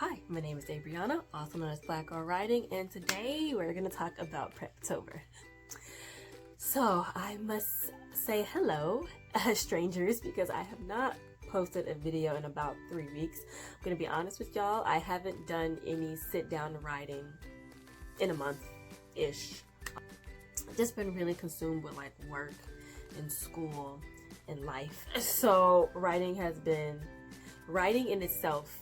Hi, my name is Abriana, also known as Black Girl Writing, and today we're going to talk about Preptober. So I must say hello, strangers, because I have not posted a video in about 3 weeks. I'm going to be honest with y'all, I haven't done any sit-down writing in a month-ish. I've just been really consumed with like work and school and life. So writing in itself,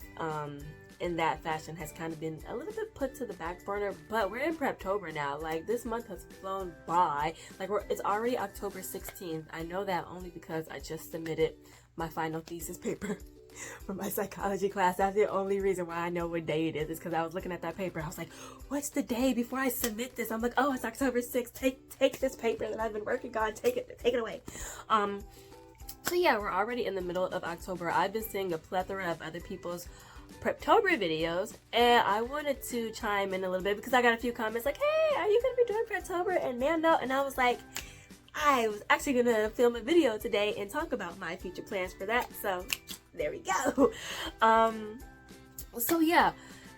in that fashion has kind of been a little bit put to the back burner, but we're in Preptober now. Like, this month has flown by. Like, it's already October 16th. I know that only because I just submitted my final thesis paper for my psychology class. That's the only reason why I know what day it is because I was looking at that paper. I was like, what's the day before I submit this? I'm like, oh, it's October 6th. Take this paper that I've been working on. Take it away. So yeah, we're already in the middle of October. I've been seeing a plethora of other people's Preptober videos, and I wanted to chime in a little bit because I got a few comments like, hey, are you gonna be doing Preptober? And man, no. And I was like, I was actually gonna film a video today and talk about my future plans for that. So there we go. So yeah,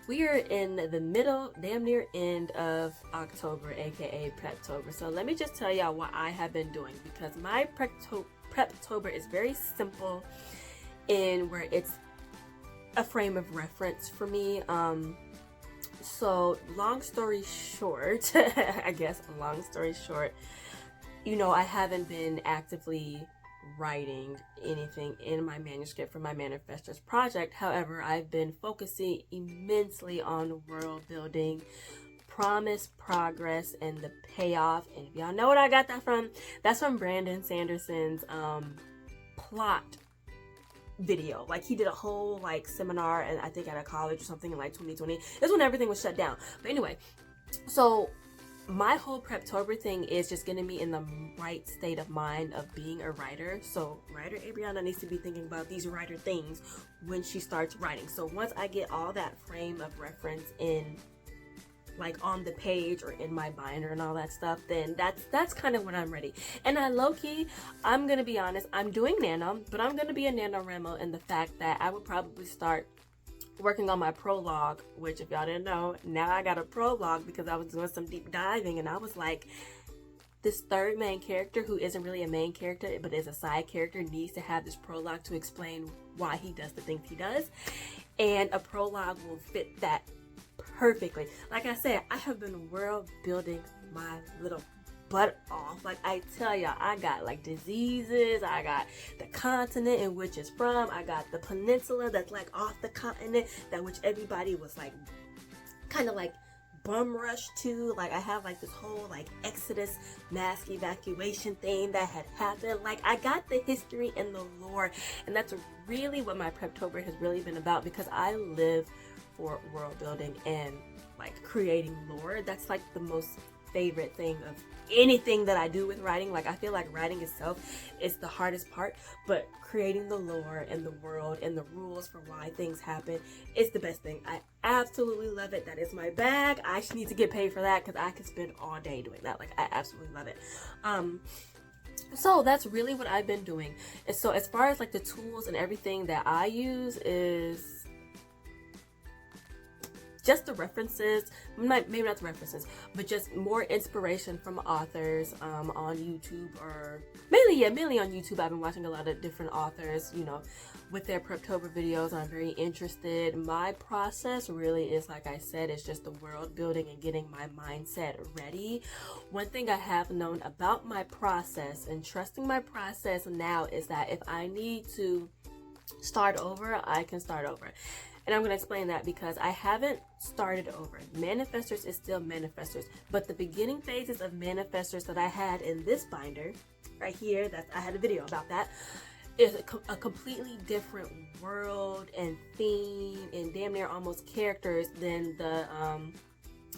we are in the middle, damn near end of October, aka Preptober. So let me just tell y'all what I have been doing, because my Preptober is very simple in where it's a frame of reference for me. So long story short, you know, I haven't been actively writing anything in my manuscript for my manifestors project. However, I've been focusing immensely on world building, promise, progress, and the payoff. And if y'all know what I got that from, that's from Brandon Sanderson's plot video. Like, he did a whole like seminar, and I think at a college or something in like 2020. This when everything was shut down. But anyway, so my whole Preptober thing is just getting me in the right state of mind of being a writer. So writer Abriana needs to be thinking about these writer things when she starts writing. So once I get all that frame of reference in, like on the page or in my binder and all that stuff, then that's kind of when I'm ready. And I low-key, I'm gonna be honest, I'm doing Nano, but I'm gonna be a NaNoWriMo in the fact that I would probably start working on my prologue, which if y'all didn't know, now I got a prologue because I was doing some deep diving, and I was like, this third main character, who isn't really a main character but is a side character, needs to have this prologue to explain why he does the things he does, and a prologue will fit that perfectly. Like I said, I have been world building my little butt off. Like, I tell y'all, I got like diseases, I got the continent in which it's from, I got the peninsula that's like off the continent, that which everybody was like kind of like bum rush to. Like, I have like this whole like Exodus mass evacuation thing that had happened. Like, I got the history and the lore, and that's really what my Preptober has really been about, because I live for world building and like creating lore. That's like the most favorite thing of anything that I do with writing. Like, I feel like writing itself is the hardest part, but creating the lore and the world and the rules for why things happen is the best thing. I absolutely love it. That is my bag. I just need to get paid for that because I could spend all day doing that. Like, I absolutely love it. So that's really what I've been doing. And so as far as like the tools and everything that I use is just the references, maybe not the references, but just more inspiration from authors on YouTube, or mainly on YouTube. I've been watching a lot of different authors, you know, with their Preptober videos. I'm very interested. My process really is, like I said, it's just the world building and getting my mindset ready. One thing I have known about my process and trusting my process now is that if I need to start over, I can start over. And I'm going to explain that because I haven't started over. Manifestors is still Manifestors, but the beginning phases of Manifestors that I had in this binder right here, that I had a video about, that is a completely different world and theme and damn near almost characters than the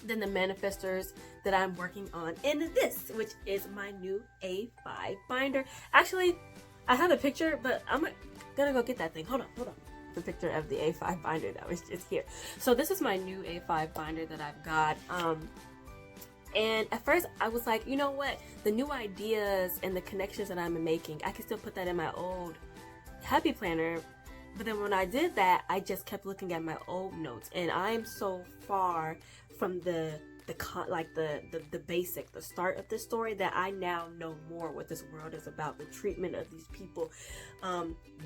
Manifestors that I'm working on in this, which is my new A5 binder. Actually, I have a picture, but I'm gonna go get that thing. Hold on. The picture of the A5 binder that was just here. So this is my new A5 binder that I've got. And at first I was like, you know what? The new ideas and the connections that I'm making, I can still put that in my old Happy Planner But then when I did that, I just kept looking at my old notes, and I'm so far from the basic, the start of the story, that I now know more what this world is about, the treatment of these people,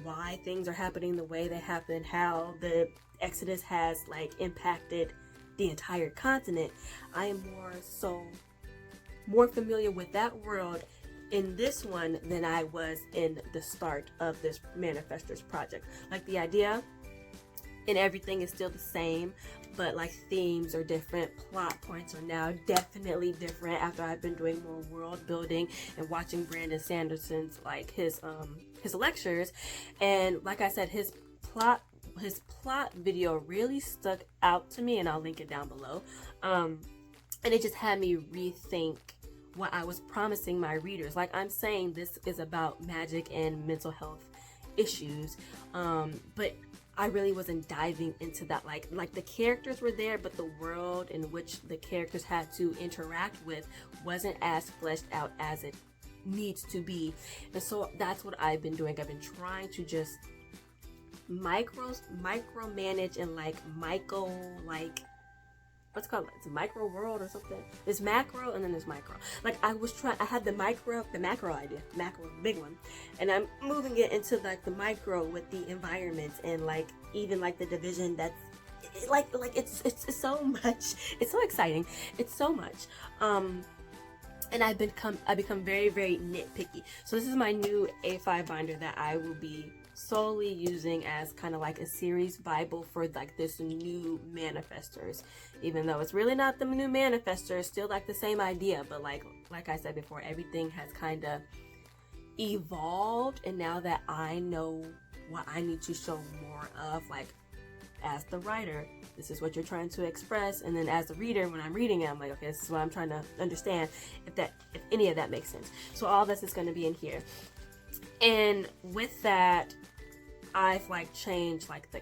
why things are happening the way they happen, how the Exodus has like impacted the entire continent. I am more familiar with that world in this one than I was in the start of this Manifestors project. Like, the idea and everything is still the same, but like themes are different, plot points are now definitely different after I've been doing more world building and watching Brandon Sanderson's like his lectures. And like I said, his plot video really stuck out to me, and I'll link it down below. And it just had me rethink what I was promising my readers. Like I'm saying, this is about magic and mental health issues, but I really wasn't diving into that. Like the characters were there, but the world in which the characters had to interact with wasn't as fleshed out as it needs to be. And so that's what I've been doing. I've been trying to just micromanage and what's it called? It's a micro world or something. There's macro and then there's micro. Like I had the macro idea, big one, and I'm moving it into like the micro with the environments and like even like the division. That's like it's so much. It's so exciting. It's so much. And I become very, very nitpicky. So this is my new A5 binder that I will be solely using as kind of like a series Bible for like this new Manifestors. Even though it's really not the new Manifestors, still like the same idea, but like I said before, everything has kind of evolved, and now that I know what I need to show more of, like as the writer, this is what you're trying to express, and then as the reader, when I'm reading it, I'm like, okay, this is what I'm trying to understand, if any of that makes sense. So all this is going to be in here. And with that, I've like changed like the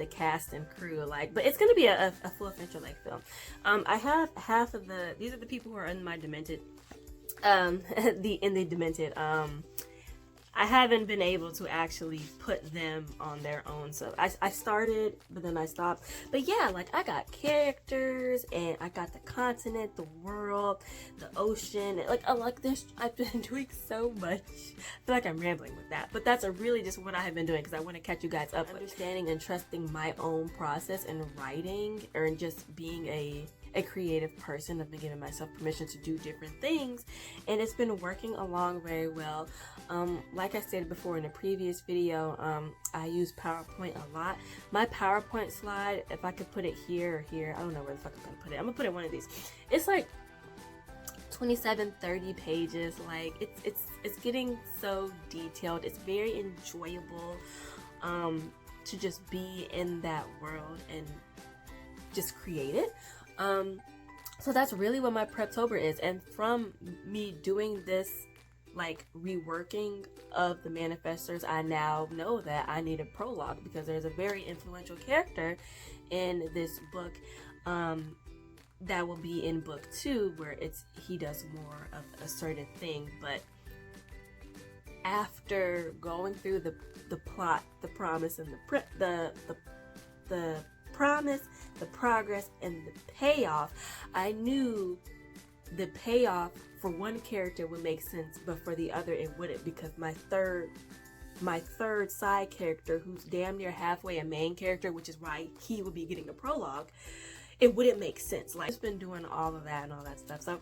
cast and crew, like, but it's gonna be a full feature length film. I have half of these are the people who are in my Demented, Demented. I haven't been able to actually put them on their own, so I started, but then I stopped. But yeah, like I got characters, and I got the continent, the world, the ocean, like this. I've been doing so much. I feel like I'm rambling with that, but that's really just what I have been doing, because I want to catch you guys up. Understanding and trusting my own process in writing, or in just being a creative person. I've been giving myself permission to do different things, and it's been working along very well. Like I said before in a previous video, I use PowerPoint a lot. My PowerPoint slide, if I could put it here or here, I don't know where the fuck I'm gonna put it. I'm gonna put it in one of these. It's like 27-30 pages. Like it's getting so detailed. It's very enjoyable to just be in that world and just create it. So that's really what my Preptober is. And from me doing this like reworking of the Manifestors, I now know that I need a prologue, because there's a very influential character in this book that will be in book 2, where he does more of a certain thing. But after going through the plot, the promise, and the promise, the progress, and the payoff, I knew the payoff for one character would make sense, but for the other it wouldn't, because my third side character, who's damn near halfway a main character, which is why he would be getting a prologue, it wouldn't make sense. Like, I've been doing all of that and all that stuff, so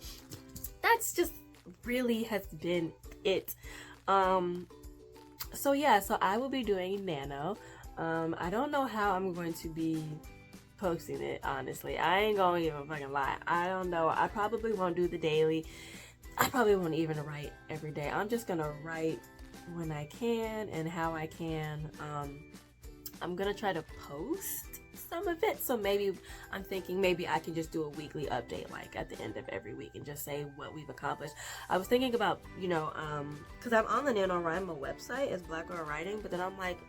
that's just really has been it. So yeah, so I will be doing Nano. I don't know how I'm going to be posting it, honestly. I ain't gonna give a fucking lie. I don't know. I probably won't do the daily. I probably won't even write every day. I'm just gonna write when I can and how I can. I'm gonna try to post some of it, so maybe I'm thinking maybe I can just do a weekly update, like at the end of every week, and just say what we've accomplished. I was thinking about, because I'm on the NaNoWriMo website as Black Girl Writing, but then I'm like,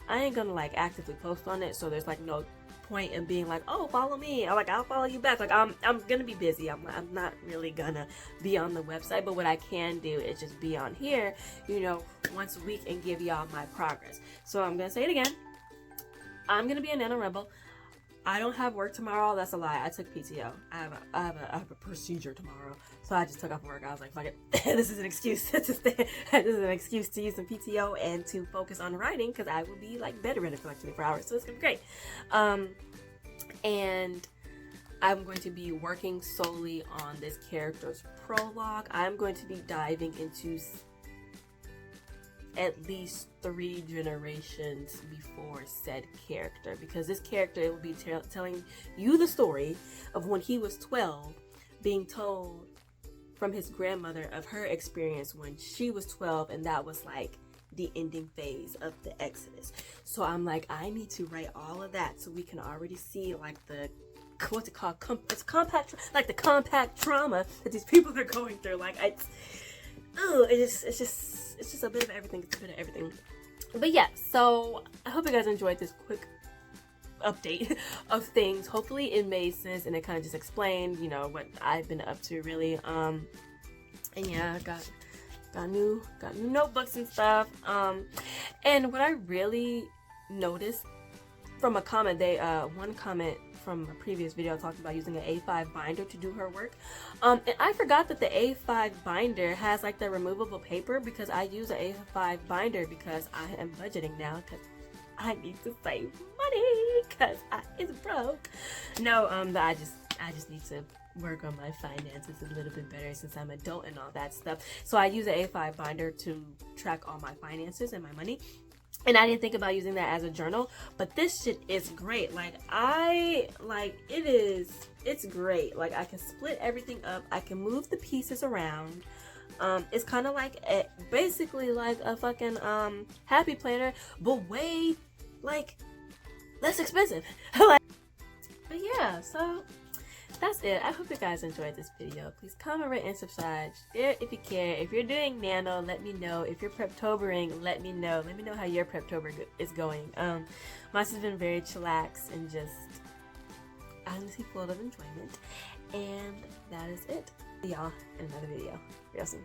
I ain't gonna like actively post on it, so there's like no point in being like, oh, follow me, or like I'll follow you back. Like I'm gonna be busy. I'm not really gonna be on the website, but what I can do is just be on here, once a week, and give y'all my progress. So I'm gonna say it again. I'm gonna be a nano rebel. I don't have work tomorrow. That's a lie. I took PTO. I have a procedure tomorrow, so I just took off work. I was like, fuck it. This is an excuse to stay. This is an excuse to use some PTO and to focus on writing, because I will be like bedridden for like 24 hours. So it's gonna be great. And I'm going to be working solely on this character's prologue. I'm going to be diving into at least 3 generations before said character, because this character will be telling you the story of when he was 12, being told from his grandmother of her experience when she was 12, and that was like the ending phase of the Exodus. So I'm like, I need to write all of that so we can already see like the what's it called? It's compact, like the compact trauma that these people are going through. Like it's just a bit of everything. It's a bit of everything. But yeah, so I hope you guys enjoyed this quick update of things. Hopefully it made sense and it kind of just explained, you know, what I've been up to really. And yeah, I got new notebooks and stuff. And what I really noticed from a comment, one comment from a previous video talked about using an A5 binder to do her work. And I forgot that the A5 binder has like the removable paper, because I use an A5 binder because I am budgeting now, because I need to save money because I is broke. No, I just need to work on my finances a little bit better since I'm an adult and all that stuff. So I use an A5 binder to track all my finances and my money. And I didn't think about using that as a journal, but this shit is great. It's great. Like, I can split everything up. I can move the pieces around. It's kind of like basically like a fucking happy planner, but way like less expensive. But yeah, so that's it. I hope you guys enjoyed this video. Please comment, rate, and subscribe if you care. If you're doing nano, let me know. If you're preptobering, let me know. Let me know how your preptober is going. Mine's has been very chillax and just honestly full of enjoyment. And that is it. See y'all in another video real soon.